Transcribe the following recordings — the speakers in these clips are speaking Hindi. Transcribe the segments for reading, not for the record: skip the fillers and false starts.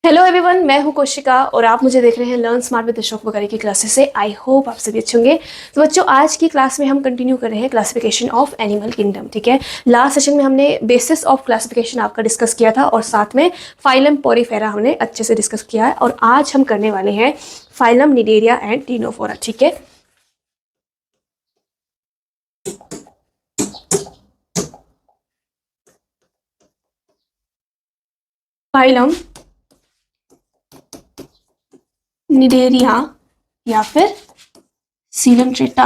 हेलो एवरीवन, मैं हूं कोशिका और आप मुझे देख रहे हैं लर्न स्मार्ट विद अशोक वगैरह की क्लासेस से। आई होप आप सभी अच्छे होंगे। तो बच्चों, आज की क्लास में हम कंटिन्यू कर रहे हैं क्लासिफिकेशन ऑफ एनिमल किंगडम। ठीक है, लास्ट सेशन में हमने बेसिस ऑफ क्लासिफिकेशन आपका डिस्कस किया था और साथ में फाइलम पोरीफेरा हमने अच्छे से डिस्कस किया है। और आज हम करने वाले हैं फाइलम निडेरिया एंड टिनोफोरा। ठीक है, फाइलम निडेरिया या फिर सीलमट्रेटा।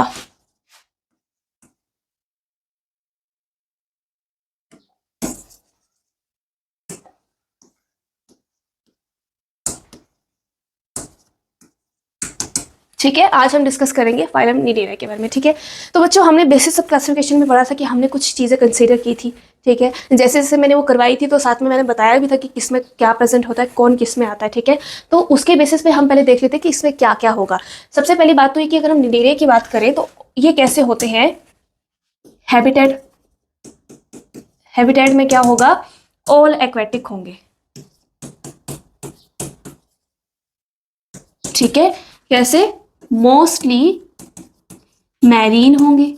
ठीक है, आज हम डिस्कस करेंगे फाइलम निडेरिया के बारे में। ठीक है, तो बच्चों, हमने बेसिस ऑफ क्लासिफिकेशन में पढ़ा था कि हमने कुछ चीज़ें कंसीडर की थी। ठीक है, जैसे जैसे मैंने वो करवाई थी तो साथ में मैंने बताया भी था कि किस में क्या प्रेजेंट होता है, कौन किस में आता है। ठीक है, तो उसके बेसिस पे हम पहले देख लेते हैं कि इसमें क्या क्या होगा। सबसे पहली बात तो ये कि अगर हम निडेरिया की बात करें तो ये कैसे होते हैं। हैबिटेट, हैबिटेट में क्या होगा, ऑल एक्वेटिक होंगे। ठीक है, कैसे, मोस्टली मैरीन होंगे।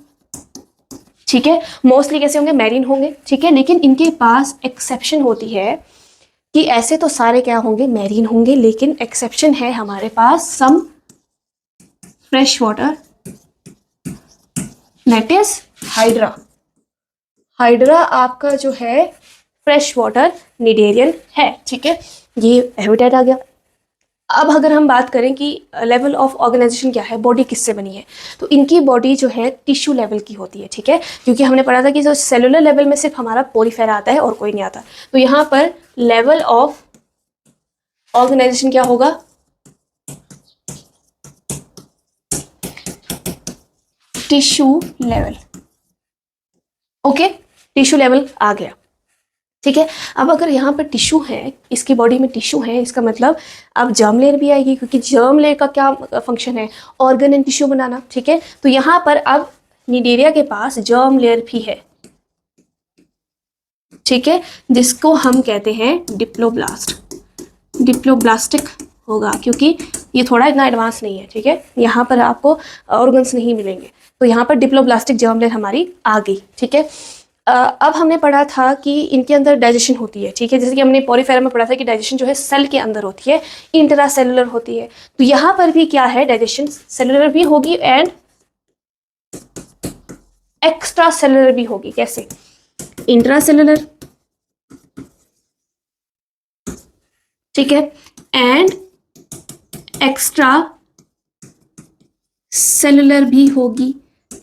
ठीक है, मोस्टली कैसे होंगे, मैरीन होंगे। ठीक है, लेकिन इनके पास एक्सेप्शन होती है कि ऐसे तो सारे क्या होंगे, मैरीन होंगे, लेकिन एक्सेप्शन है हमारे पास some fresh water, that is hydra. Hydra आपका जो है फ्रेश वाटर निडेरियन है। ठीक है, ये हैबिटेट आ गया। अब अगर हम बात करें कि लेवल ऑफ ऑर्गेनाइजेशन क्या है, बॉडी किससे बनी है, तो इनकी बॉडी जो है टिश्यू लेवल की होती है। ठीक है, क्योंकि हमने पढ़ा था कि जो सेलुलर लेवल में सिर्फ हमारा पोरीफेरा आता है और कोई नहीं आता। तो यहाँ पर लेवल ऑफ ऑर्गेनाइजेशन क्या होगा, tissue level. Okay, tissue level आ गया। ठीक है, अब अगर यहाँ पर टिश्यू है, इसकी बॉडी में टिश्यू है, इसका मतलब अब जर्म लेयर भी आएगी, क्योंकि जर्म लेयर का क्या फंक्शन है, ऑर्गन एंड टिश्यू बनाना। ठीक है, तो यहाँ पर अब निडेरिया के पास जर्म लेयर भी है। ठीक है, जिसको हम कहते हैं डिप्लोब्लास्ट, डिप्लोब्लास्टिक होगा, क्योंकि ये थोड़ा इतना एडवांस नहीं है। ठीक है, यहाँ पर आपको ऑर्गन्स नहीं मिलेंगे, तो यहाँ पर डिप्लोब्लास्टिक जर्म लेयर हमारी आ गई। ठीक है, अब हमने पढ़ा था कि इनके अंदर डाइजेशन होती है। ठीक है, जैसे कि हमने पोरीफेरा में पढ़ा था कि डाइजेशन जो है सेल के अंदर होती है, इंट्रा सेलुलर होती है। तो यहाँ पर भी क्या है, डाइजेशन सेलुलर भी होगी एंड एक्स्ट्रा सेलुलर भी होगी। कैसे, इंट्रा सेलुलर, ठीक है, एंड एक्स्ट्रा सेलुलर भी होगी।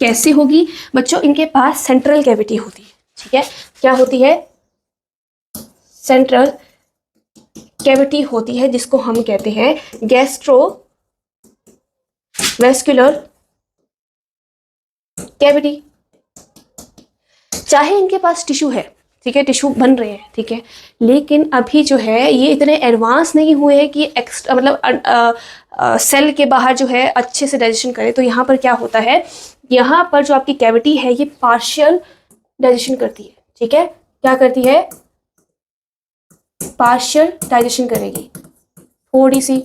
कैसे होगी बच्चों, इनके पास सेंट्रल कैविटी होती है। ठीक है, क्या होती है, सेंट्रल कैविटी होती है, जिसको हम कहते हैं गैस्ट्रो वेस्कुलर कैविटी। चाहे इनके पास टिश्यू है, ठीक है, टिश्यू बन रहे हैं, ठीक है, लेकिन अभी जो है ये इतने एडवांस नहीं हुए हैं कि एक्स्ट्रा मतलब सेल के बाहर जो है अच्छे से डाइजेशन करे। तो यहाँ पर क्या होता है, यहाँ पर जो आपकी कैविटी है ये पार्शियल डाइजेशन करती है। ठीक है, क्या करती है, पार्शियल डाइजेशन करेगी। थोड़ी सी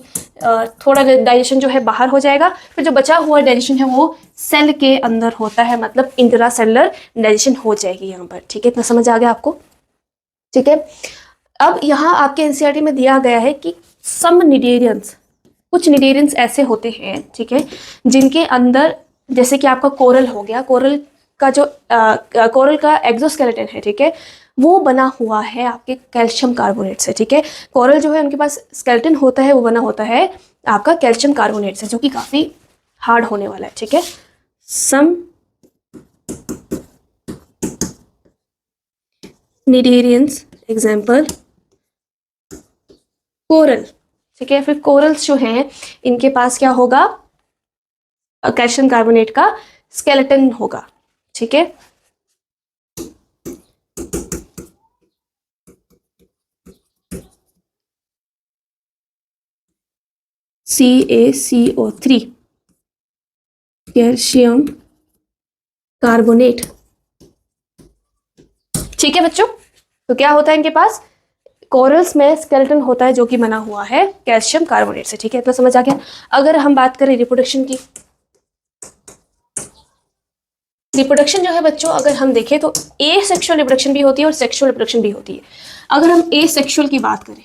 थोड़ा डाइजेशन जो है बाहर हो जाएगा, फिर जो बचा हुआ डाइजेशन है वो सेल के अंदर होता है, मतलब इंट्रा सेलुलर डाइजेशन हो जाएगी यहाँ पर। ठीक है, इतना समझ आ गया आपको। ठीक है, अब यहाँ आपके एनसीईआरटी में दिया गया है कि सम निडेरियंस, कुछ निडेरियंस ऐसे होते हैं, ठीक है, जिनके अंदर जैसे कि आपका कोरल हो गया, कोरल का जो कोरल का एक्सोस्केलेटन है, ठीक है, वो बना हुआ है आपके कैल्शियम कार्बोनेट से। ठीक है, कोरल जो है उनके पास स्केलेटन होता है, वो बना होता है आपका कैल्शियम कार्बोनेट से, जो कि काफ़ी हार्ड होने वाला है। ठीक है, सम निडेरियंस एग्जाम्पल कोरल। ठीक है, फिर कोरल्स जो हैं इनके पास क्या होगा, कैल्शियम कार्बोनेट का स्केलेटन होगा। ठीक है, CaCO3 कैल्शियम कार्बोनेट। ठीक है बच्चों, तो क्या होता है इनके पास, कोरल्स में स्केलेटन होता है जो कि बना हुआ है कैल्शियम कार्बोनेट से, ठीक है, तो समझ आ गया। अगर हम बात करें रिप्रोडक्शन की, रिप्रोडक्शन जो है बच्चों अगर हम देखें तो ए सेक्सुअल रिप्रोडक्शन भी होती है और सेक्सुअल रिप्रोडक्शन भी होती है। अगर हम ए सेक्सुअल की बात करें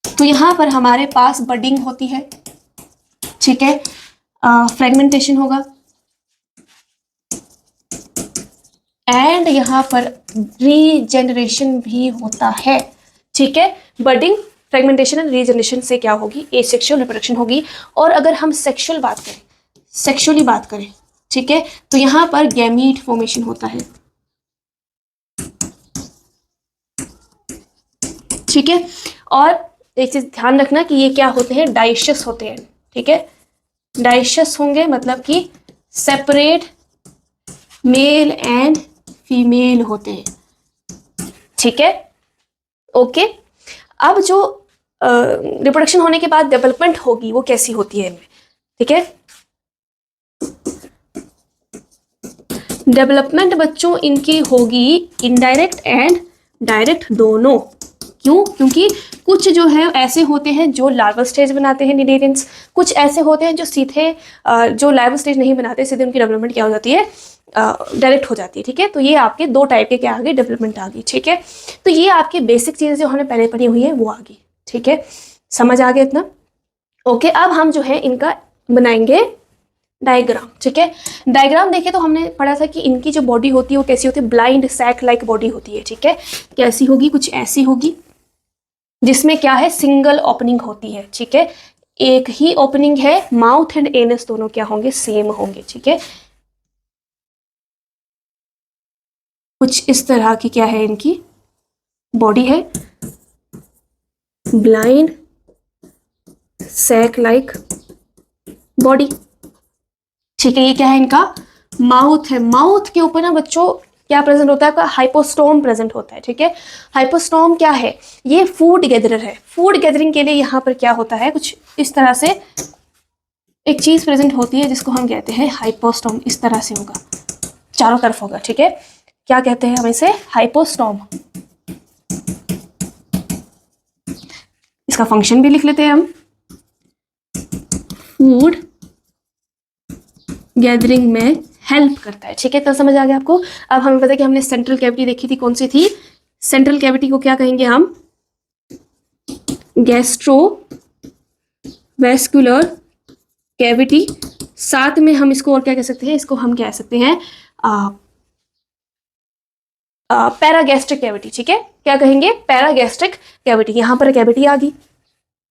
तो यहाँ पर हमारे पास बडिंग होती है, ठीक है, फ्रेगमेंटेशन होगा एंड यहाँ पर रीजेनरेशन भी होता है, ठीक है। बडिंग, फ्रेगमेंटेशन एंड रीजेनरेशन से क्या होगी, एसेक्सुअल रिप्रोडक्शन होगी। और अगर हम सेक्सुअल बात करें, सेक्सुअली बात करें, ठीक है, तो यहाँ पर गैमीट फॉर्मेशन होता है, ठीक है। और एक चीज ध्यान रखना कि ये क्या होते हैं, डाइशियस होते हैं, ठीक है। डाइशियस होंगे मतलब कि सेपरेट मेल एंड फीमेल होते हैं, ठीक है, ओके। अब जो रिप्रोडक्शन होने के बाद डेवलपमेंट होगी वो कैसी होती है इनमें, ठीक है। डेवलपमेंट बच्चों इनकी होगी इनडायरेक्ट एंड डायरेक्ट दोनों। क्यों? क्योंकि कुछ जो है ऐसे होते हैं जो लार्वल स्टेज बनाते हैं निडेरियंस, कुछ ऐसे होते हैं जो सीधे जो लार्वल स्टेज नहीं बनाते, सीधे उनकी डेवलपमेंट क्या हो जाती है, डायरेक्ट हो जाती है, ठीक है। तो ये आपके दो टाइप के क्या आ गए, डेवलपमेंट आ गई, ठीक है। तो ये आपकी बेसिक चीज़ें जो हमने पहले पढ़ी हुई है वो आ गई, ठीक है, समझ आ गया इतना, ओके। अब हम जो है इनका बनाएंगे डायग्राम, ठीक है। डायग्राम देखे तो हमने पढ़ा था कि इनकी जो बॉडी होती है वो कैसी होती है, ब्लाइंड सैक लाइक बॉडी होती है, ठीक है। कैसी होगी, कुछ ऐसी होगी जिसमें क्या है, सिंगल ओपनिंग होती है, ठीक है, एक ही ओपनिंग है। माउथ एंड एनस दोनों क्या होंगे, सेम होंगे, ठीक है। कुछ इस तरह की क्या है इनकी बॉडी है, ब्लाइंड सैक लाइक बॉडी, ठीक है। ये क्या है, इनका माउथ है। माउथ के ऊपर ना बच्चों क्या प्रेजेंट होता है, आपका हाइपोस्टोम प्रेजेंट होता है, ठीक है। हाइपोस्टोम क्या है, ये फूड गैदरर है। फूड गैदरिंग के लिए यहाँ पर क्या होता है, कुछ इस तरह से एक चीज प्रेजेंट होती है जिसको हम कहते हैं हाइपोस्टोम। इस तरह से होगा, चारों तरफ होगा, ठीक है। क्या कहते हैं हम इसे, हाइपोस्टोम। इसका फंक्शन भी लिख लेते हैं हम, फूड गैदरिंग में हेल्प करता है, ठीक है। तो समझ आ गया आपको। अब हमें पता है कि हमने सेंट्रल कैविटी देखी थी, कौन सी थी, सेंट्रल कैविटी को क्या कहेंगे हम, गैस्ट्रो वेस्कुलर कैविटी। साथ में हम इसको और क्या कह सकते हैं, इसको हम कह सकते हैं पैरागैस्ट्रिक कैविटी, ठीक है। क्या कहेंगे, पैरागैस्ट्रिक कैविटी। यहां पर कैविटी आ गई,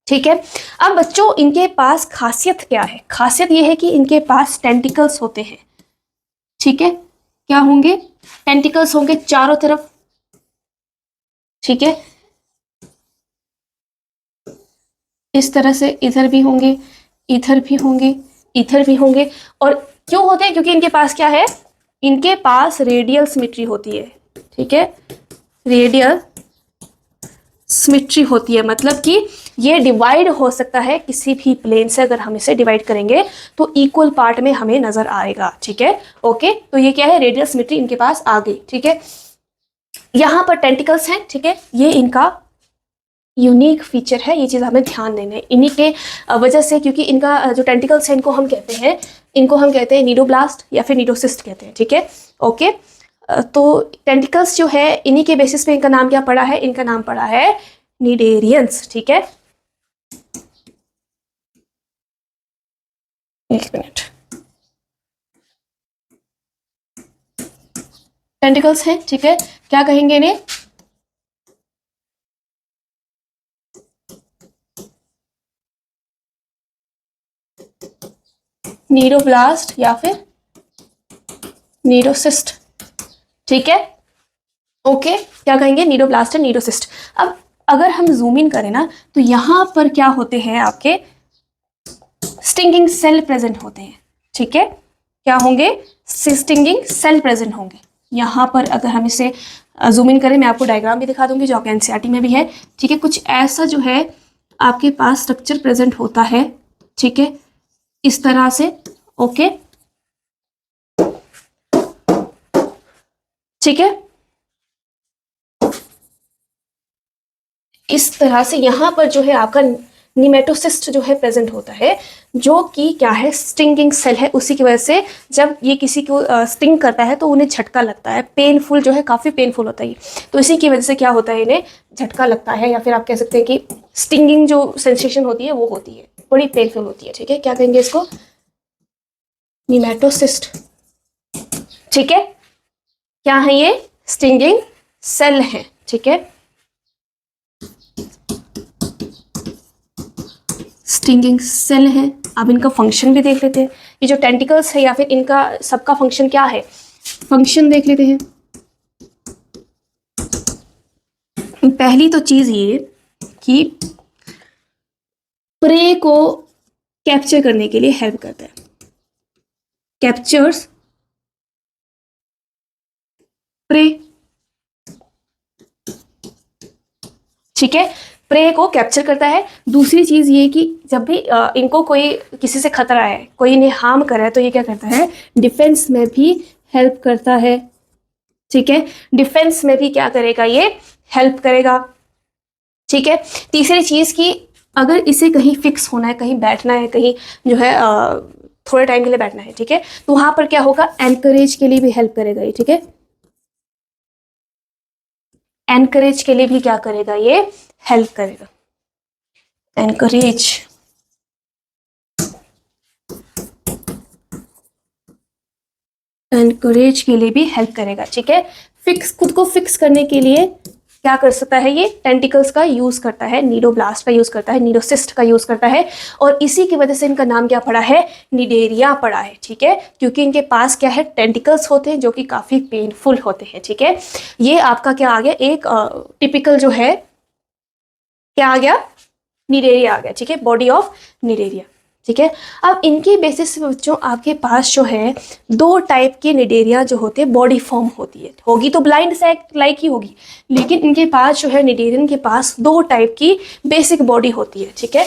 ठीक है। अब बच्चों इनके पास खासियत क्या है, खासियत यह है कि इनके पास टेंटिकल्स होते हैं, ठीक है। क्या होंगे, टेंटिकल्स होंगे चारों तरफ, ठीक है। इस तरह से इधर भी होंगे, इधर भी होंगे, इधर भी होंगे। और क्यों होते हैं, क्योंकि इनके पास क्या है, इनके पास रेडियल सिमेट्री होती है, ठीक है। रेडियल सिमेट्री होती है मतलब कि ये डिवाइड हो सकता है किसी भी प्लेन से। अगर हम इसे डिवाइड करेंगे तो इक्वल पार्ट में हमें नजर आएगा, ठीक है, ओके। तो ये क्या है, रेडियल सिमेट्री इनके पास आ गई, ठीक है। यहां पर टेंटिकल्स हैं, ठीक है, ये इनका यूनिक फीचर है, ये चीज़ हमें ध्यान देना है इन्हीं के वजह से, क्योंकि इनका जो टेंटिकल्स है इनको हम कहते हैं नीडोब्लास्ट या फिर नीडोसिस्ट कहते हैं, ठीक है, ओके। तो टेंटिकल्स जो है इन्हीं के बेसिस पे इनका नाम क्या पड़ा है, इनका नाम पड़ा है निडेरियंस, ठीक है। एक मिनट, टेंटिकल्स हैं, ठीक है, क्या कहेंगे इन्हें, नीडोब्लास्ट या फिर नीडोसिस्ट, ठीक है, ओके। क्या कहेंगे, नीडोब्लास्ट एंड नीडोसिस्ट। अब अगर हम जूम इन करें ना तो यहां पर क्या होते हैं, आपके स्टिंगिंग सेल प्रेजेंट होते हैं, ठीक है। क्या होंगे, स्टिंगिंग सेल प्रेजेंट होंगे यहां पर। अगर हम इसे जूम इन करें, मैं आपको डायग्राम भी दिखा दूंगी जो आपके एनसीईआरटी में भी है, ठीक है। कुछ ऐसा जो है आपके पास स्ट्रक्चर प्रेजेंट होता है, ठीक है, इस तरह से, ओके, ठीक है। इस तरह से यहाँ पर जो है आपका निमेटोसिस्ट जो है प्रेजेंट होता है, जो कि क्या है, स्टिंगिंग सेल है। उसी की वजह से जब ये किसी को स्टिंग करता है तो उन्हें झटका लगता है, पेनफुल जो है, काफ़ी पेनफुल होता है। तो इसी की वजह से क्या होता है, इन्हें झटका लगता है, या फिर आप कह सकते हैं कि स्टिंगिंग जो सेंसेशन होती है वो होती है, बड़ी पेनफुल होती है। ठीक है, क्या कहेंगे इसको, निमेटोसिस्ट। ठीक है, क्या है ये, स्टिंगिंग सेल है। ठीक है, स्टिंगिंग सेल है। अब इनका फंक्शन भी देख लेते हैं। ये जो टेंटिकल्स है या फिर इनका सबका फंक्शन क्या है, फंक्शन देख लेते हैं। पहली तो चीज ये कि प्रे को कैप्चर करने के लिए हेल्प करता है, कैप्चर्स प्रे। ठीक है, प्रे को कैप्चर करता है। दूसरी चीज ये कि जब भी इनको कोई किसी से खतरा है, कोई इन्हें हार्म कर रहा है, तो ये क्या करता है, डिफेंस में भी हेल्प करता है। ठीक है, डिफेंस में भी क्या करेगा, ये हेल्प करेगा। ठीक है, तीसरी चीज कि अगर इसे कहीं फिक्स होना है, कहीं बैठना है, कहीं जो है थोड़े टाइम के लिए बैठना है, ठीक है, तो वहां पर क्या होगा, एनकरेज के लिए भी हेल्प करेगा ये। ठीक है, एनकरेज के लिए भी क्या करेगा, ये हेल्प करेगा, एनकरेज। एनकरेज के लिए भी हेल्प करेगा। ठीक है, फिक्स, खुद को फिक्स करने के लिए क्या कर सकता है, ये टेंटिकल्स का यूज करता है, नीडोब्लास्ट का यूज करता है, नीडोसिस्ट का यूज करता है, और इसी की वजह से इनका नाम क्या पड़ा है, निडेरिया पड़ा है। ठीक है, क्योंकि इनके पास क्या है, टेंटिकल्स होते हैं जो कि काफी पेनफुल होते हैं। ठीक है, ये आपका क्या आ गया, एक टिपिकल जो है, क्या आ गया, निडेरिया आ गया। ठीक है, बॉडी ऑफ निडेरिया। ठीक है, अब इनके बेसिस पे बच्चों आपके पास जो है दो टाइप के निडेरिया जो होते हैं, बॉडी फॉर्म होती है, होगी तो ब्लाइंड सेक लाइक ही होगी, लेकिन इनके पास जो है, निडेरियन के पास दो टाइप की बेसिक बॉडी होती है। ठीक है,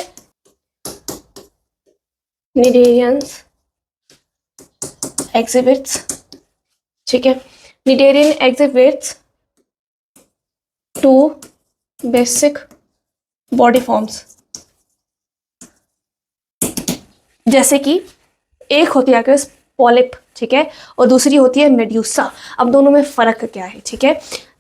निडेरियंस एग्जिबिट्स, ठीक है, cnidarian exhibits two basic body forms, जैसे कि एक होती है पॉलिप, ठीक है, और दूसरी होती है मेड्यूसा। अब दोनों में फर्क क्या है, ठीक है,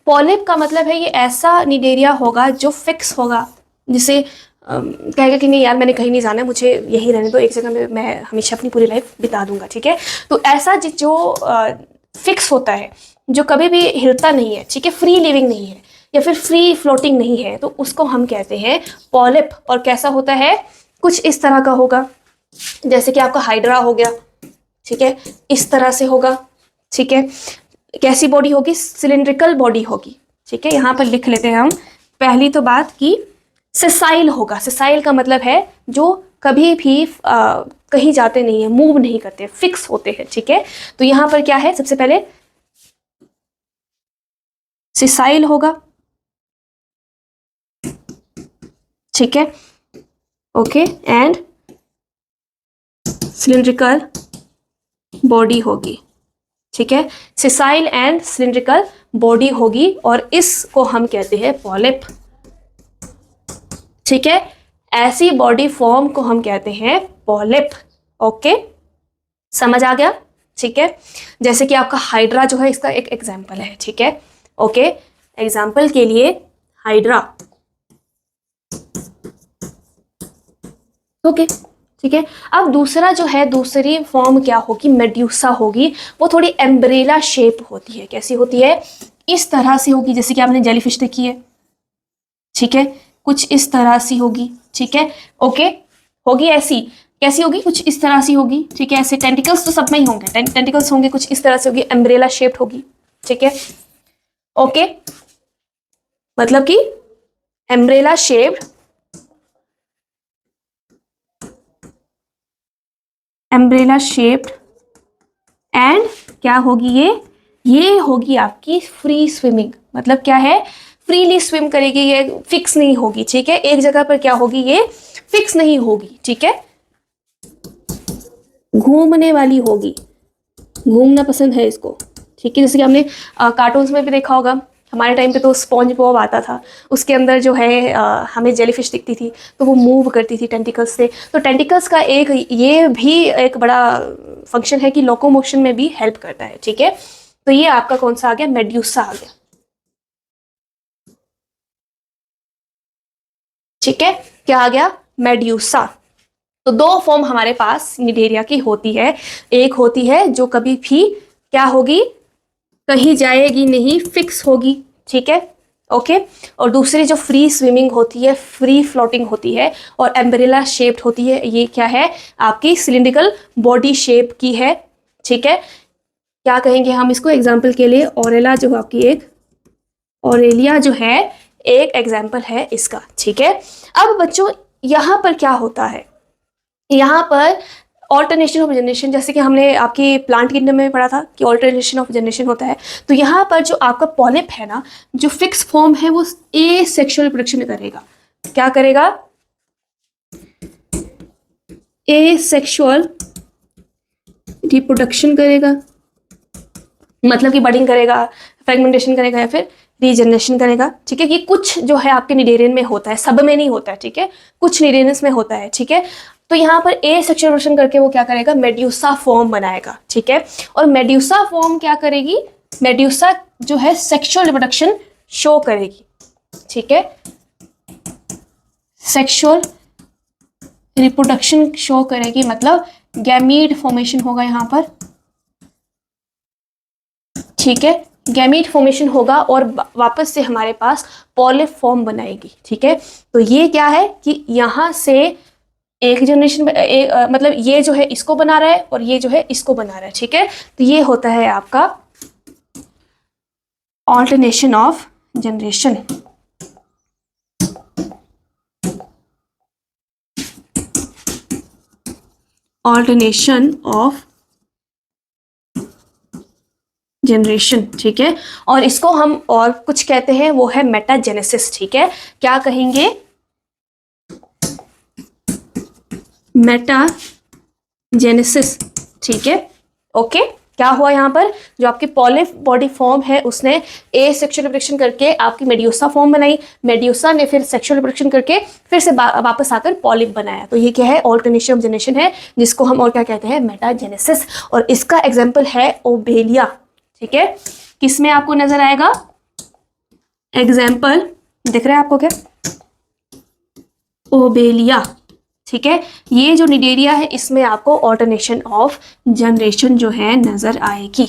पॉलिप का मतलब है ये ऐसा निडेरिया होगा जो फिक्स होगा, जिसे कहेगा कि नहीं यार मैंने कहीं नहीं जाना है, मुझे यहीं रहने दो, एक जगह में मैं हमेशा अपनी पूरी लाइफ बिता दूंगा। ठीक है, तो ऐसा जो फिक्स होता है, जो कभी भी हिलता नहीं है, ठीक है, फ्री लिविंग नहीं है या फिर फ्री फ्लोटिंग नहीं है, तो उसको हम कहते हैं पॉलिप। और कैसा होता है, कुछ इस तरह का होगा, जैसे कि आपका हाइड्रा हो गया, ठीक है, इस तरह से होगा। ठीक है, कैसी बॉडी होगी, सिलिंड्रिकल बॉडी होगी। ठीक है, यहां पर लिख लेते हैं हम पहली तो बात कि सेसाइल होगा। सेसाइल का मतलब है जो कभी भी कहीं जाते नहीं है, मूव नहीं करते, फिक्स होते हैं। ठीक है, तो यहां पर क्या है, सबसे पहले सेसाइल होगा। ठीक है, ओके, एंड सिलिंड्रिकल बॉडी होगी। ठीक है, सेसाइल एंड सिलिंड्रिकल बॉडी होगी, और इसको हम कहते हैं पॉलिप। ठीक है, ऐसी बॉडी फॉर्म को हम कहते हैं पॉलिप। ओके, समझ आ गया। ठीक है, जैसे कि आपका हाइड्रा जो है, इसका एक एग्जाम्पल है। ठीक है, ओके, एग्जाम्पल के लिए हाइड्रा। ओके, ठीक है, अब दूसरा जो है, दूसरी फॉर्म क्या होगी, मेड्यूसा होगी। वो थोड़ी एम्ब्रेला शेप होती है। कैसी होती है, इस तरह से होगी, जैसे कि आपने जेलीफिश देखी है। ठीक है, कुछ इस तरह सी होगी। ठीक है, ओके, होगी ऐसी, कैसी होगी, कुछ इस तरह सी होगी। ठीक है, ऐसे टेंटिकल्स तो सब में ही होंगे, टेंटिकल्स होंगे, कुछ इस तरह से होगी, एम्ब्रेला शेप्ड होगी। ठीक है, ओके, मतलब कि umbrella shaped, umbrella shaped, and क्या होगी ये होगी आपकी फ्री स्विमिंग। मतलब क्या है, फ्रीली स्विम करेगी, ये फिक्स नहीं होगी। ठीक है, एक जगह पर क्या होगी, ये फिक्स नहीं होगी। ठीक है, घूमने वाली होगी, घूमना पसंद है इसको। ठीक है, जैसे कि हमने कार्टून्स में भी देखा होगा, हमारे टाइम पे तो स्पॉन्ज बॉब आता था, उसके अंदर जो है हमें जेलीफिश दिखती थी, तो वो मूव करती थी टेंटिकल्स से। तो टेंटिकल्स का एक ये भी एक बड़ा फंक्शन है कि लोकोमोशन में भी हेल्प करता है, ठीक है। तो ये आपका कौन सा आ गया, मेड्यूसा आ गया, ठीक है। क्या आ गया, मेड्यूसा। तो दो फॉर्म हमारे पास निडेरिया की होती है, एक होती है जो कभी भी क्या होगी, कहीं जाएगी नहीं, फिक्स होगी, ठीक है, ओके। और दूसरी जो फ्री स्विमिंग होती है, फ्री फ्लोटिंग होती है और एम्ब्रेला शेप्ड होती है, ये क्या है, आपकी सिलिंड्रिकल बॉडी शेप की है, ठीक है। क्या कहेंगे हम इसको एग्जाम्पल के लिए, ऑरेला जो आपकी एक ऑरेलिया जो है एक एग्जाम्पल है इसका, ठीक है। अब बच्चों यहाँ पर क्या होता है, यहाँ पर ऑल्टरनेशन ऑफ जनरेशन, जैसे कि हमने आपकी प्लांट किंगडम में पढ़ा था कि ऑल्टरनेशन ऑफ जनरेशन होता है। तो यहाँ पर जो आपका पॉलिप है ना, जो फिक्स फॉर्म है वो ए सेक्सुअल रिप्रोडक्शन करेगा। क्या करेगा, ए सेक्सुअल रिप्रोडक्शन करेगा, मतलब कि बडिंग करेगा, फ्रेगमेंटेशन करेगा या फिर रीजनरेशन करेगा, ठीक है। ये कुछ जो है आपके निडेरियन में होता है, सब में नहीं होता है, ठीक है, कुछ निडेरियंस में होता है, ठीक है। तो यहाँ पर ए सेक्सुअल रिप्रोडक्शन करके वो क्या करेगा, मेड्यूसा फॉर्म बनाएगा, ठीक है। और मेड्यूसा फॉर्म क्या करेगी, मेड्यूसा जो है सेक्सुअल रिप्रोडक्शन शो करेगी, ठीक है, सेक्सुअल रिप्रोडक्शन शो करेगी, मतलब गैमीट फॉर्मेशन होगा यहाँ पर, ठीक है, गैमीट फॉर्मेशन होगा और वापस से हमारे पास पॉलिप फॉर्म बनाएगी, ठीक है। तो ये क्या है कि यहाँ से एक जनरेशन मतलब ये जो है इसको बना रहा है और ये जो है इसको बना रहा है, ठीक है। तो ये होता है आपका alternation of generation, alternation of generation, ठीक है। और इसको हम और कुछ कहते हैं, वो है मेटाजेनेसिस, ठीक है। क्या कहेंगे, मेटाजेनेसिस, ठीक है, ओके। क्या हुआ यहाँ पर, जो आपकी पॉलिप बॉडी फॉर्म है उसने ए सेक्सुअल रिप्रोडक्शन करके आपकी मेड्यूसा फॉर्म बनाई, मेड्यूसा ने फिर सेक्सुअल रिप्रोडक्शन करके फिर से वापस आकर पॉलिप बनाया। तो ये क्या है, ऑल्टरनेशन ऑफ जनरेशन है, जिसको हम और क्या कहते हैं, मेटाजेनेसिस। और इसका एग्जाम्पल है ओबेलिया, ठीक है। किसमें आपको नजर आएगा, एग्जाम्पल दिख रहा है आपको क्या, ओबेलिया, ठीक है। ये जो निडेरिया है इसमें आपको ऑल्टरनेशन ऑफ जनरेशन जो है नजर आएगी,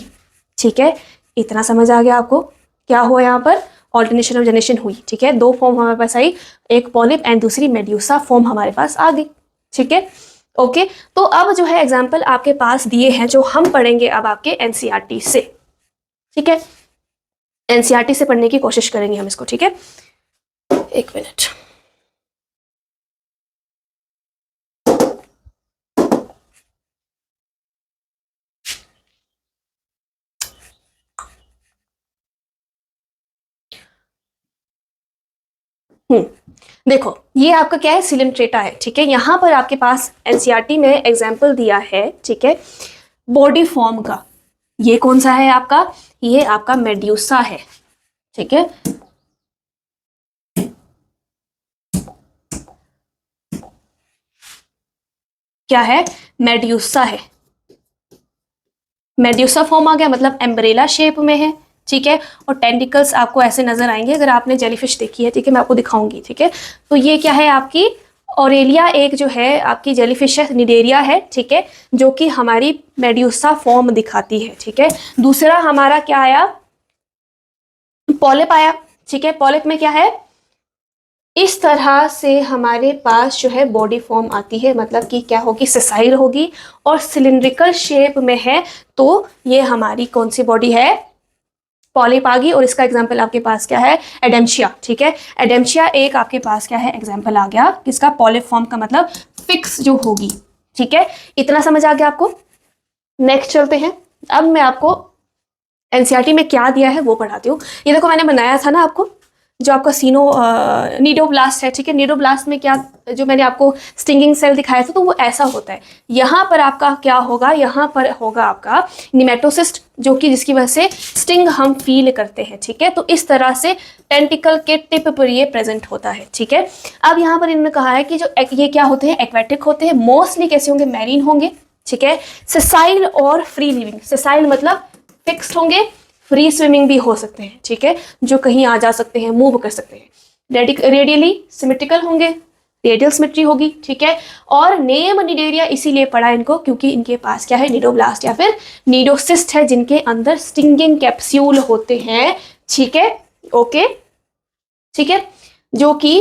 ठीक है। इतना समझ आ गया आपको, क्या हुआ यहाँ पर, ऑल्टरनेशन ऑफ जनरेशन हुई, ठीक है। दो फॉर्म हमारे पास आई, एक पॉलिप एंड दूसरी मेड्यूसा फॉर्म हमारे पास आ गई, ठीक है, ओके। तो अब जो है एग्जाम्पल आपके पास दिए हैं जो हम पढ़ेंगे अब आपके एनसीईआरटी से, ठीक है। एनसीईआरटी से पढ़ने की कोशिश करेंगे हम इसको, ठीक है। एक मिनट, देखो ये आपका क्या है, सिलिंट्रेटा है, ठीक है। यहाँ पर आपके पास एनसीईआरटी में एग्जाम्पल दिया है, ठीक है, बॉडी फॉर्म का। ये कौन सा है आपका, ये आपका मेड्यूसा है, ठीक है। क्या है, मेड्यूसा है, मेड्यूसा फॉर्म आ गया, मतलब एम्ब्रेला शेप में है, ठीक है। और टेंटिकल्स आपको ऐसे नजर आएंगे अगर आपने जेलीफिश देखी है, ठीक है, मैं आपको दिखाऊंगी, ठीक है। तो ये क्या है आपकी ऑरेलिया, एक जो है आपकी जेलीफिश है, निडेरिया है, ठीक है, जो कि हमारी मेड्यूसा फॉर्म दिखाती है, ठीक है। दूसरा हमारा क्या आया, पॉलिप आया, ठीक है। पॉलिप में क्या है, इस तरह से हमारे पास जो है बॉडी फॉर्म आती है, मतलब कि क्या होगी, सेसाइल होगी और सिलिंड्रिकल शेप में है। तो ये हमारी कौन सी बॉडी है, पॉलिप आ गई। और इसका एग्जाम्पल आपके पास क्या है, एडेम्शिया, ठीक है। एडेम्शिया एक आपके पास क्या है, एग्जाम्पल आ गया किसका, पॉलिप फॉर्म का, मतलब फिक्स जो होगी, ठीक है। इतना समझ आ गया आपको। नेक्स्ट चलते हैं, अब मैं आपको एनसीईआरटी में क्या दिया है वो पढ़ाती हूँ। ये देखो मैंने बनाया था ना आपको, जो आपका नीडोब्लास्ट है, ठीक है। नीडोब्लास्ट में क्या, जो मैंने आपको स्टिंगिंग सेल दिखाया था तो वो ऐसा होता है। यहाँ पर आपका क्या होगा, यहाँ पर होगा आपका निमेटोसिस्ट, जो कि जिसकी वजह से स्टिंग हम फील करते हैं, ठीक है। तो इस तरह से टेंटिकल के टिप पर ये प्रेजेंट होता है, ठीक है। अब यहाँ पर इन्होंने कहा है कि जो ये क्या होते हैं, एक्वेटिक होते हैं, मोस्टली कैसे होंगे, मैरीन होंगे, ठीक है। सेसाइल और फ्री लिविंग, सेसाइल मतलब फिक्स्ड होंगे, फ्री स्विमिंग भी हो सकते हैं, ठीक है, जो कहीं आ जा सकते हैं, मूव कर सकते हैं। रेडियली सिमेट्रिकल होंगे, रेडियल सिमेट्री होगी, ठीक है। और नेम निडेरिया इसीलिए पढ़ा इनको क्योंकि इनके पास क्या है, निडोब्लास्ट या फिर निडोसिस्ट है, जिनके अंदर स्टिंगिंग कैप्सूल होते हैं, ठीक है, ओके, ठीक है, जो कि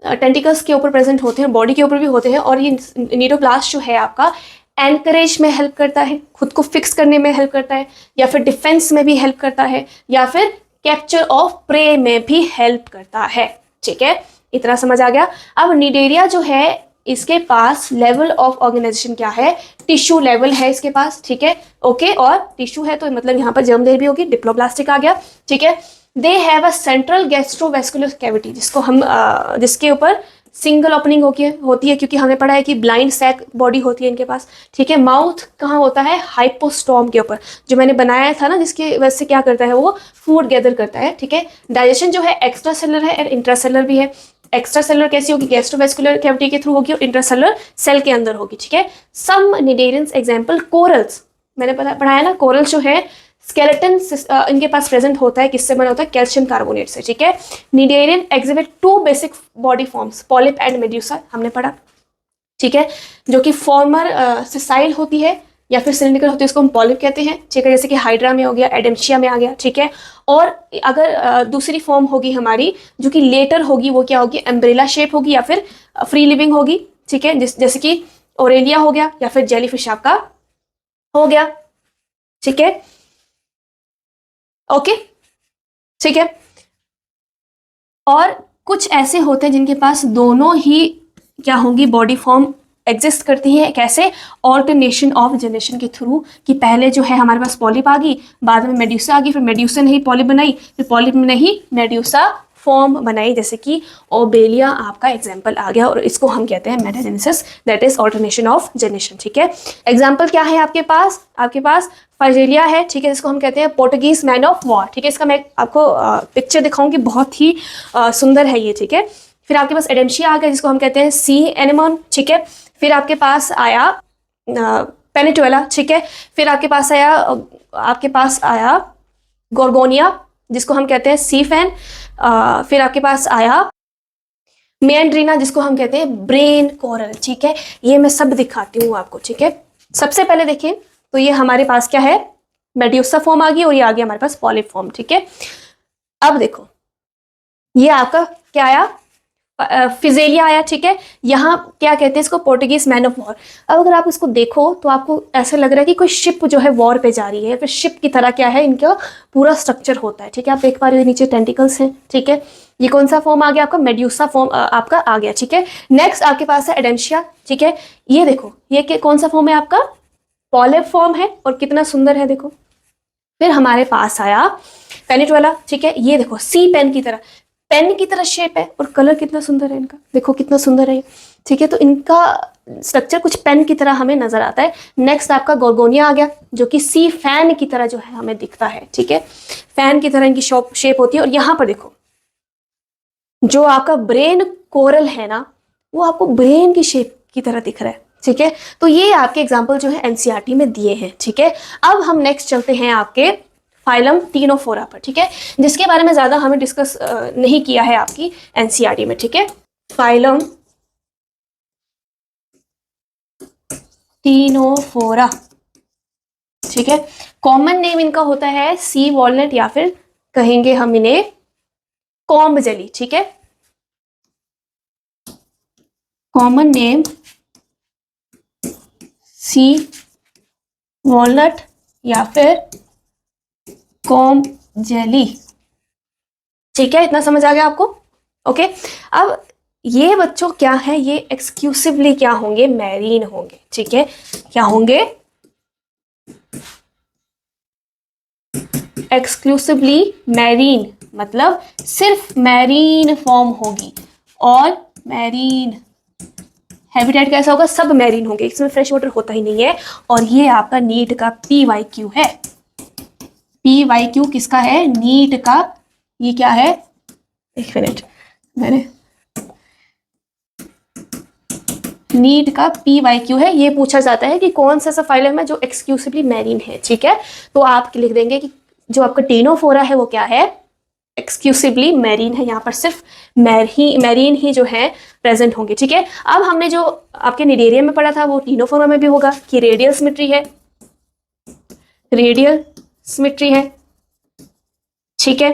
टेंटिकल्स के ऊपर प्रेजेंट होते हैं, बॉडी के ऊपर भी होते हैं। और ये निडोब्लास्ट जो है आपका एनकरेज में हेल्प करता है, खुद को फिक्स करने में हेल्प करता है, या फिर डिफेंस में भी हेल्प करता है, या फिर कैप्चर ऑफ प्रे में भी हेल्प करता है, ठीक है। इतना समझ आ गया। अब निडेरिया जो है इसके पास लेवल ऑफ ऑर्गेनाइजेशन क्या है, टिश्यू लेवल है इसके पास, ठीक है, ओके। और टिश्यू है तो मतलब यहाँ पर जर्म लेयर भी होगी, डिप्लोब्लास्टिक आ गया, ठीक है। They have a central gastrovascular cavity, जिसको हम जिसके ऊपर सिंगल ओपनिंग होती है क्योंकि हमें पढ़ा है कि ब्लाइंड सैक बॉडी होती है इनके पास, ठीक है। माउथ कहाँ होता है, हाइपोस्टोम के ऊपर, जो मैंने बनाया था ना, जिसकी वजह से क्या करता है, वो फूड गैदर करता है, ठीक है। डाइजेशन जो है एक्स्ट्रा सेलर है और इंट्रासेलर भी है। एक्स्ट्रा सेलर कैसी होगी, गैस्ट्रोवेस्कुलर कैविटी के थ्रू होगी, और इंट्रासेलर सेल के अंदर होगी, ठीक है। सम निडेरियंस एग्जाम्पल कोरल्स, मैंने पढ़ाया ना, कोरल जो है स्केलेटन इनके पास प्रेजेंट होता है, किससे बना होता है, कैल्शियम कार्बोनेट से, ठीक है। Cnidarian exhibit 2 basic body forms, polyp and medusa, हमने पढ़ा, ठीक है, जो कि फॉर्मर सेसाइल होती है या फिर सिलिंड्रिकल होती है, उसको हम पॉलिप कहते हैं, ठीक है, जैसे कि हाइड्रा में हो गया, एडेम्शिया में आ गया, ठीक है। और अगर दूसरी फॉर्म होगी हमारी जो कि लेटर होगी, वो क्या होगी, एम्ब्रेला शेप होगी या फिर फ्री लिविंग होगी, ठीक है, जैसे कि ओरेलिया हो गया या फिर जेलीफिश आपका हो गया, ठीक है, ओके, ठीक है। और कुछ ऐसे होते हैं जिनके पास दोनों ही क्या होंगी, बॉडी फॉर्म एग्जिस्ट करती है, कैसे, ऑल्टरनेशन ऑफ जनरेशन के थ्रू, कि पहले जो है हमारे पास पॉलिप आ गई, बाद में मेड्यूसा आ गई, फिर मेड्यूसा ने ही पॉलिप बनाई, फिर पॉलिप ने ही मेड्यूसा फॉर्म बनाई, जैसे कि ओबेलिया आपका एग्जाम्पल आ गया, और इसको हम कहते हैं metagenesis, that is alternation of generation, ठीक है। एग्जाम्पल क्या है आपके पास, फाइजेलिया है, ठीक है, जिसको हम कहते हैं पोर्टुगीज मैन ऑफ वॉर, ठीक है। इसका मैं आपको पिक्चर दिखाऊंगी, बहुत ही सुंदर है ये, ठीक है। फिर आपके पास एडेम्शिया आ गया, जिसको हम कहते हैं सी एनेमोन, ठीक है। फिर आपके पास आया पेनिटुएला, ठीक है। फिर आपके पास आया गोर्गोनिया, जिसको हम कहते हैं सी फैन। फिर आपके पास आया मेंड्रीना, जिसको हम कहते हैं ब्रेन कोरल, ठीक है। ये मैं सब दिखाती हूँ आपको, ठीक है। सबसे पहले देखें तो ये हमारे पास क्या है, मेड्यूसा फॉर्म आ गई, और ये आ गया हमारे पास पॉलिप फॉर्म, ठीक है। अब देखो ये आपका क्या आया, फिजेलिया आया, ठीक है। यहाँ क्या कहते हैं इसको, पोर्टुगीज मैन ऑफ वॉर। अब अगर आप इसको देखो तो आपको ऐसा लग रहा है कि कोई शिप जो है वॉर पे जा रही है, फिर शिप की तरह क्या है, इनका पूरा स्ट्रक्चर होता है, ठीक है। आप देख पा रहे हो नीचे टेंटिकल्स हैं, ठीक है। ये कौन सा फॉर्म आ गया आपका, मेड्यूसा फॉर्म आपका आ गया, ठीक है। नेक्स्ट आपके पास है एडेम्शिया, ठीक है। ये देखो ये कौन सा फॉर्म है आपका, पॉलिप फॉर्म है, और कितना सुंदर है देखो। फिर हमारे पास आया पेनिटुएला, ठीक है। ये देखो सी पेन की तरह शेप है, और कलर कितना सुंदर है इनका, देखो कितना सुंदर है, ठीक है। तो इनका स्ट्रक्चर कुछ पेन की तरह हमें नजर आता है। नेक्स्ट आपका गोर्गोनिया आ गया, जो कि सी फैन की तरह जो है हमें दिखता है, ठीक है। फैन की तरह इनकी शेप होती है। और यहाँ पर देखो जो आपका ब्रेन कोरल है ना, वो आपको ब्रेन की शेप की तरह दिख रहा है, ठीक है। तो ये आपके एग्जाम्पल जो है एनसीईआरटी में दिए हैं, ठीक है। अब हम नेक्स्ट चलते हैं आपके फाइलम टीनोफोरा पर, ठीक है, जिसके बारे में ज्यादा हमें डिस्कस नहीं किया है आपकी एनसीईआरटी में, ठीक है। फाइलम टीनोफोरा, ठीक है। कॉमन नेम इनका होता है सी वॉलनट, या फिर कहेंगे हम इन्हें कॉम्ब जेली, ठीक है। कॉमन नेम सी वॉलनट या फिर कॉम्ब जेली, ठीक है। इतना समझ आ गया आपको, ओके। अब ये बच्चों क्या है, ये एक्सक्लूसिवली क्या होंगे, मैरीन होंगे, ठीक है। क्या होंगे, एक्सक्लूसिवली मैरीन, मतलब सिर्फ मैरीन फॉर्म होगी। और मैरीन हैबिटेट कैसा होगा, सब मैरीन होंगे, इसमें फ्रेश वाटर होता ही नहीं है। और ये आपका नीट का PYQ है। PYQ किसका है, नीट का। ये क्या है, एक मिनट, मैंने नीट का PYQ है। ये पूछा जाता है कि कौन सा फाइलम है जो एक्सक्लूसिवली मैरीन है, ठीक है। तो आप लिख देंगे कि जो आपका टेनोफोरा है वो क्या है, एक्सक्लूसिवली मैरीन है। यहाँ पर सिर्फ मैरीन ही जो है प्रेजेंट होंगे, ठीक है। अब हमने जो आपके निडेरियम में पढ़ा था वो टीनोफोरा में भी होगा कि रेडियल सिमेट्री है, रेडियल सिमेट्री है, ठीक है,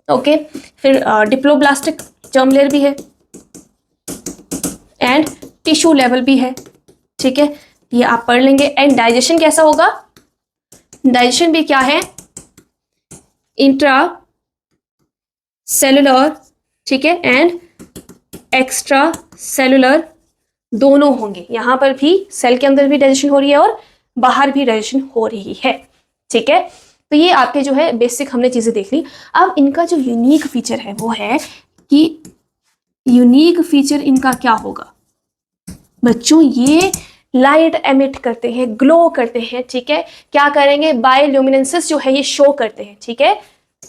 ओके। फिर डिप्लोब्लास्टिक जर्म लेयर भी है एंड टिश्यू लेवल भी है, ठीक है, ये आप पढ़ लेंगे। एंड डाइजेशन कैसा होगा, डाइजेशन भी क्या है, इंट्रा सेलुलर, ठीक है, एंड एक्स्ट्रा सेलुलर दोनों होंगे। यहां पर भी सेल के अंदर भी डाइजेशन हो रही है और बाहर भी डाइजेशन हो रही है, ठीक है। तो ये आपके जो है बेसिक हमने चीजें देख ली। अब इनका जो यूनिक फीचर है वो है कि यूनिक फीचर इनका क्या होगा बच्चों, ये लाइट एमिट करते हैं, ग्लो करते हैं, ठीक है। क्या करेंगे, बायोल्यूमिनेंसेस जो है ये शो करते हैं, ठीक है,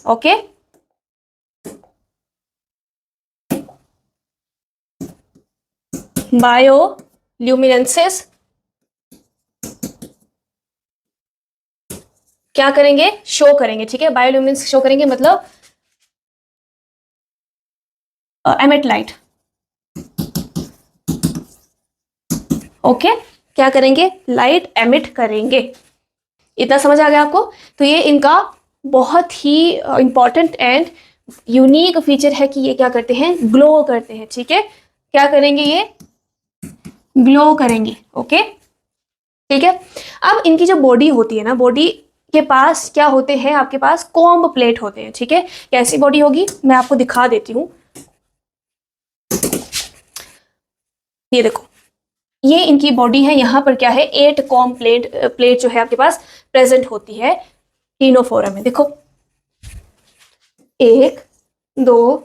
ओके। बायोल्यूमिनेंसेस क्या करेंगे, शो करेंगे, ठीक है। बायोल्यूमिनेंस शो करेंगे मतलब एमिट लाइट, ओके। क्या करेंगे, लाइट एमिट करेंगे। इतना समझ आ गया आपको। तो ये इनका बहुत ही इंपॉर्टेंट एंड यूनिक फीचर है कि ये क्या करते हैं, ग्लो करते हैं, ठीक है। क्या करेंगे, ये ग्लो करेंगे, ओके, ठीक है। अब इनकी जो बॉडी होती है ना, बॉडी के पास क्या होते हैं, आपके पास कॉम्ब प्लेट होते हैं, ठीक है। कैसी बॉडी होगी मैं आपको दिखा देती हूं। ये देखो, ये इनकी बॉडी है। यहाँ पर क्या है, 8 कॉम्ब प्लेट जो है आपके पास प्रेजेंट होती है टीनोफोरा में। देखो 1 2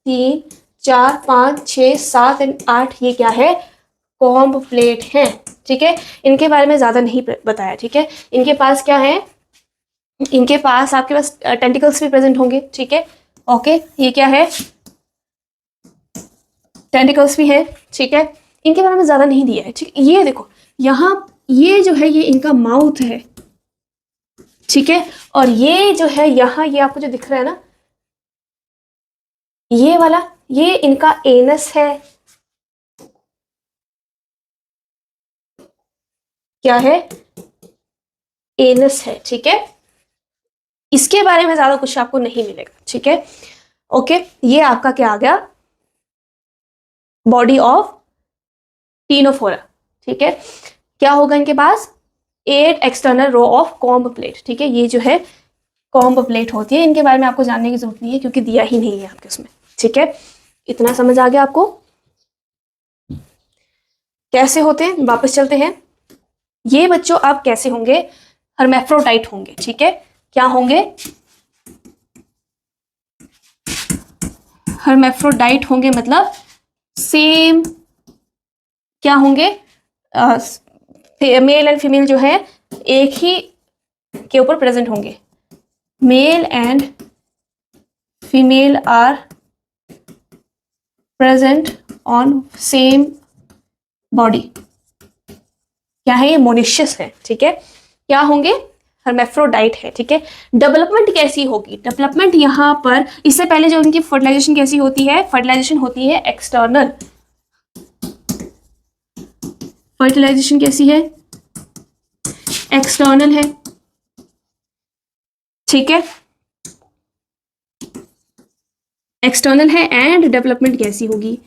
3 4 5 6 7 एंड 8, ये क्या है, कॉम्ब प्लेट है, ठीक है। इनके बारे में ज्यादा नहीं बताया, ठीक है। इनके पास क्या है, इनके पास आपके पास टेंटिकल्स भी प्रेजेंट होंगे, ठीक है, ओके। ये क्या है, टेंटिकल्स भी है, ठीक है। इनके बारे में ज्यादा नहीं दिया है, ठीक है। ये देखो यहाँ, ये जो है ये इनका माउथ है, ठीक है। और ये जो है यहाँ, ये आपको जो दिख रहा है ना, ये वाला, ये इनका एनस है। क्या है, एनस है, ठीक है। इसके बारे में ज्यादा कुछ आपको नहीं मिलेगा, ठीक है, ओके। ये आपका क्या आ गया, बॉडी ऑफ टीनोफोरा, ठीक है। क्या होगा इनके पास, 8 external row of comb plate, ठीक है। ये जो है कॉम्ब प्लेट होती है। इनके बारे में आपको जानने की जरूरत नहीं है क्योंकि दिया ही नहीं है आपके उसमें, ठीक है। इतना समझ आ गया आपको, कैसे होते हैं। वापस चलते हैं। ये बच्चों अब कैसे होंगे, हर्मैफ्रोडाइट होंगे, ठीक है। क्या होंगे, हर्मैफ्रोडाइट होंगे, मतलब सेम क्या होंगे, मेल एंड फीमेल जो है एक ही के ऊपर प्रेजेंट होंगे। Male and female are present on same body. क्या है, ये मोनिशियस है, ठीक है। क्या होंगे, हर्मैफ्रोडाइट है, ठीक है। डेवलपमेंट कैसी होगी, डेवलपमेंट यहाँ पर इससे पहले जो उनकी फर्टिलाइजेशन कैसी होती है, फर्टिलाइजेशन होती है एक्सटर्नल। फर्टिलाइजेशन कैसी है, एक्सटर्नल है, ठीक है, एक्सटर्नल है। एंड डेवलपमेंट कैसी होगी,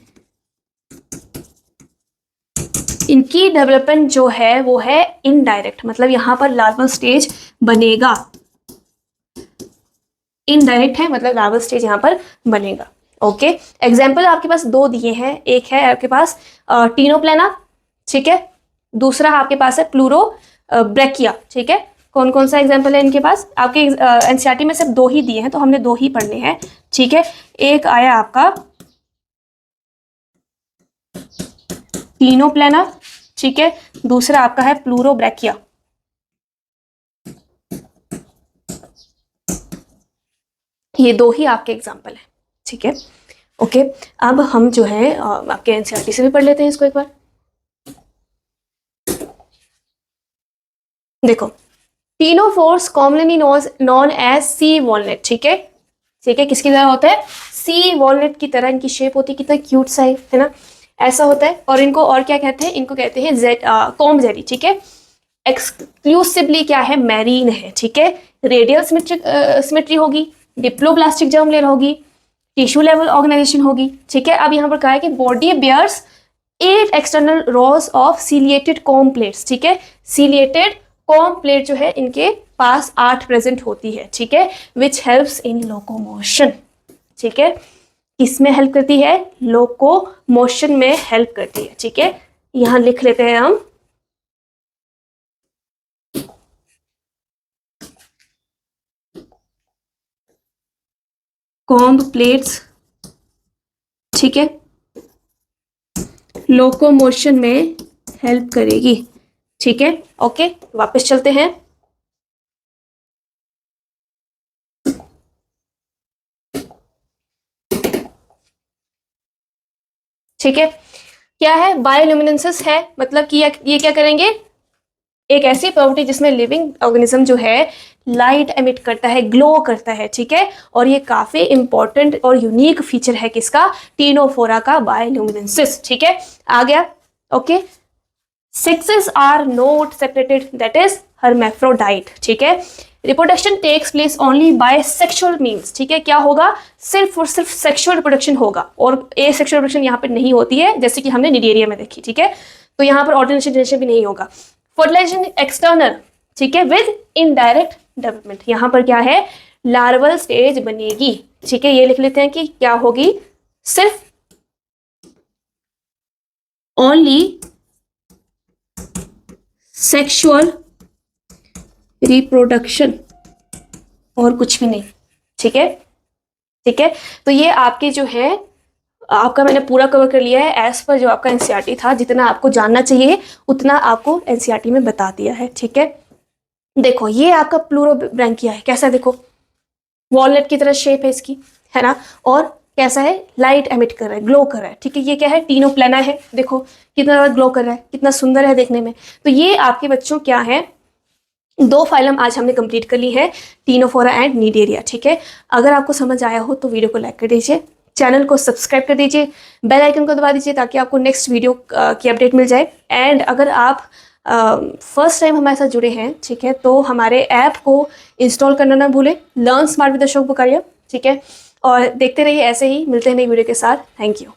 इनकी डेवलपमेंट जो है वो है इनडायरेक्ट, मतलब यहां पर लार्वल स्टेज बनेगा। इनडायरेक्ट है मतलब लार्वल स्टेज यहां पर बनेगा, ओके। एग्जाम्पल आपके पास 2 दिए हैं। एक है आपके पास टीनोप्लेना, ठीक है। दूसरा आपके पास है प्लूरो ब्रेकिया, ठीक है। कौन कौन सा एग्जाम्पल है इनके पास? आपके एनसीईआरटी में सिर्फ 2 ही दिए हैं, तो हमने 2 ही पढ़ने हैं, ठीक है। एक आया आपका टीनोप्लेना, ठीक है, दूसरा आपका है प्लूरोब्रैकिया। ये 2 ही आपके एग्जाम्पल है, ठीक है, ओके। अब हम जो है आपके एनसीईआरटी से भी पढ़ लेते हैं इसको एक बार। देखो, ctenophores commonly known as sea walnut, ठीक है, ठीक है, किसकी तरह होता है? सी वॉलनट की तरह इनकी शेप होती है, कितना क्यूट सा है ना, ऐसा होता है। और इनको और क्या कहते हैं? इनको कहते हैं कॉम्ब जेली, ठीक है। एक्सक्लूसिवली क्या है? मैरीन है, ठीक है। रेडियल सिमेट्री होगी, डिप्लोब्लास्टिक जर्म लेयर होगी, टिश्यू लेवल ऑर्गेनाइजेशन होगी, ठीक है। अब यहाँ पर कहा है कि body bears 8 external rows of ciliated comb plates, ठीक है। सीलिएटेड कॉम्ब प्लेट जो है इनके पास 8 प्रेजेंट होती है, ठीक है, विच हेल्प्स इन लोकोमोशन, ठीक है। किसमें हेल्प करती है? लोकोमोशन में हेल्प करती है, ठीक है। यहां लिख लेते हैं हम, कॉम्ब प्लेट्स, ठीक है, लोकोमोशन में हेल्प करेगी, ठीक है, ओके। वापस चलते हैं, ठीक है। क्या है? बायोल्यूमिनेंसेस है, मतलब कि ये क्या करेंगे? एक ऐसी प्रॉपर्टी जिसमें लिविंग ऑर्गेनिज्म जो है लाइट एमिट करता है, ग्लो करता है, ठीक है। और ये काफी इंपॉर्टेंट और यूनिक फीचर है किसका? टीनोफोरा का, बायोल्यूमिनेंसिस, ठीक है। आ गया, okay. Sexes are not separated, that is hermaphrodite, ठीक है। Reproduction takes place only by sexual means, ठीक है। क्या होगा? सिर्फ और सिर्फ सेक्सुअल रिप्रोडक्शन होगा, और ए सेक्सुअल रिप्रोडक्शन यहाँ पे नहीं होती है, जैसे कि हमने निडेरिया में देखी, ठीक है। तो यहाँ पर ऑर्डिनेशन जनरेशन भी नहीं होगा। फर्टिलाइजेशन एक्सटर्नल, ठीक है, विद इनडायरेक्ट डेवलपमेंट। यहाँ पर क्या है? लार्वल स्टेज बनेगी, ठीक है। ये लिख लेते हैं कि क्या होगी? सिर्फ ओनली सेक्सुअल रिप्रोडक्शन और कुछ भी नहीं, ठीक है, ठीक है। तो ये आपके जो है आपका मैंने पूरा कवर कर लिया है एज पर जो आपका एनसीईआरटी था, जितना आपको जानना चाहिए उतना आपको एनसीईआरटी में बता दिया है, ठीक है। देखो, ये आपका प्लूरोब्रैंकिया है, कैसा है? देखो, वॉलनट की तरह शेप है इसकी, है ना, और कैसा है? लाइट एमिट कर रहा है, ग्लो कर रहा है, ठीक है। ये क्या है? टीनोप्लेना है, देखो कितना ग्लो कर रहा है, कितना सुंदर है देखने में। तो ये आपके बच्चों क्या है? 2 फाइलम आज हमने कंप्लीट कर ली है, टीनोफोरा एंड निडेरिया, ठीक है। अगर आपको समझ आया हो तो वीडियो को लाइक कर दीजिए, चैनल को सब्सक्राइब कर दीजिए, बेल आइकन को दबा दीजिए ताकि आपको नेक्स्ट वीडियो की अपडेट मिल जाए। एंड अगर आप फर्स्ट टाइम हमारे साथ जुड़े हैं, ठीक है, तो हमारे ऐप को इंस्टॉल करना ना भूलें, लर्न स्मार्ट विद अशोक बुकारिया, ठीक है। और देखते रहिए ऐसे ही, मिलते हैं नई वीडियो के साथ। Thank you.